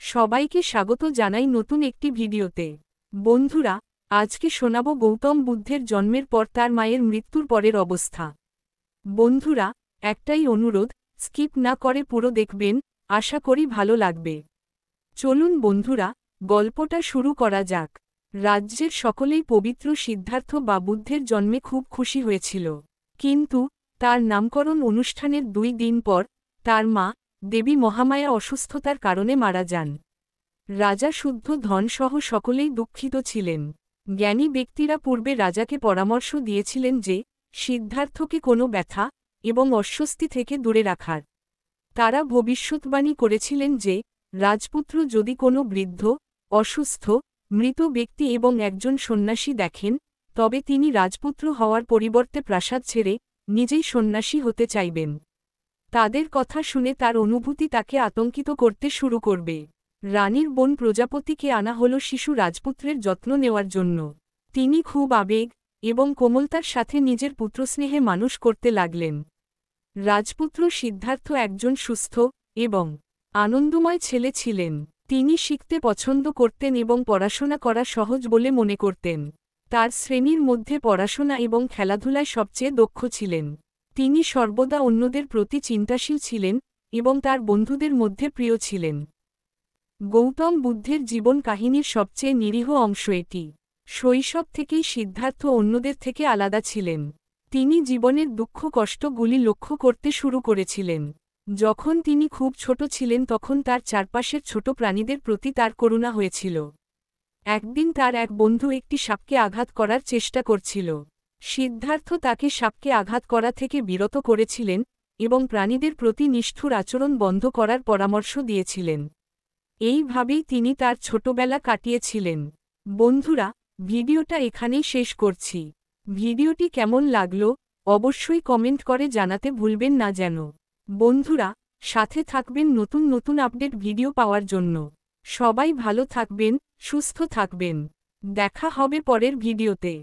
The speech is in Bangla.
সবাইকে স্বাগত জানাই নতুন একটি ভিডিওতে। বন্ধুরা, আজকে শোনাব গৌতম বুদ্ধের জন্মের পর তার মায়ের মৃত্যুর পরের অবস্থা। বন্ধুরা, একটাই অনুরোধ, স্কিপ না করে পুরো দেখবেন, আশা করি ভালো লাগবে। চলুন বন্ধুরা, গল্পটা শুরু করা যাক। রাজ্যের সকলেই পবিত্র সিদ্ধার্থ বা বুদ্ধের জন্মে খুব খুশি হয়েছিল। কিন্তু তার নামকরণ অনুষ্ঠানের 2 দিন পর তার মা দেবী মহামায়া অসুস্থতার কারণে মারা যান। রাজা শুদ্ধ ধনসহ সকলেই দুঃখিত ছিলেন। জ্ঞানী ব্যক্তিরা পূর্বে রাজাকে পরামর্শ দিয়েছিলেন যে সিদ্ধার্থকে কোনো ব্যথা এবং অস্বস্তি থেকে দূরে রাখার। তারা ভবিষ্যৎবাণী করেছিলেন যে রাজপুত্র যদি কোনো বৃদ্ধ, অসুস্থ, মৃত ব্যক্তি এবং একজন সন্ন্যাসী দেখেন, তবে তিনি রাজপুত্র হওয়ার পরিবর্তে প্রাসাদ ছেড়ে নিজেই সন্ন্যাসী হতে চাইবেন। তাদের কথা শুনে তার অনুভূতি তাকে আতঙ্কিত করতে শুরু করবে। রানীর বোন প্রজাপতিকে আনা হল শিশু রাজপুত্রের যত্ন নেওয়ার জন্য। তিনি খুব আবেগ এবং কোমলতার সাথে নিজের পুত্রস্নেহে মানুষ করতে লাগলেন। রাজপুত্র সিদ্ধার্থ একজন সুস্থ এবং আনন্দময় ছেলে ছিলেন। তিনি শিখতে পছন্দ করতেন এবং পড়াশোনা করা সহজ বলে মনে করতেন। তার শ্রেণীর মধ্যে পড়াশোনা এবং খেলাধুলায় সবচেয়ে দক্ষ ছিলেন। তিনি সর্বদা অন্যদের প্রতি চিন্তাশীল ছিলেন এবং তার বন্ধুদের মধ্যে প্রিয় ছিলেন। গৌতম বুদ্ধের জীবন কাহিনীর সবচেয়ে নিরীহ অংশ এটি। শৈশব থেকেই সিদ্ধার্থ অন্যদের থেকে আলাদা ছিলেন। তিনি জীবনের দুঃখ কষ্টগুলি লক্ষ্য করতে শুরু করেছিলেন। যখন তিনি খুব ছোট ছিলেন তখন তার চারপাশের ছোট প্রাণীদের প্রতি তার করুণা হয়েছিল। একদিন তার এক বন্ধু একটি সাপকে আঘাত করার চেষ্টা করছিল। সিদ্ধার্থ তাকে সাপকে আঘাত করা থেকে বিরত করেছিলেন এবং প্রাণীদের প্রতি নিষ্ঠুর আচরণ বন্ধ করার পরামর্শ দিয়েছিলেন। এইভাবেই তিনি তার ছোটবেলা কাটিয়েছিলেন। বন্ধুরা, ভিডিওটা এখানেই শেষ করছি। ভিডিওটি কেমন লাগলো অবশ্যই কমেন্ট করে জানাতে ভুলবেন না যেন। বন্ধুরা, সাথে থাকবেন নতুন নতুন আপডেট ভিডিও পাওয়ার জন্য। সবাই ভালো থাকবেন, সুস্থ থাকবেন। দেখা হবে পরের ভিডিওতে।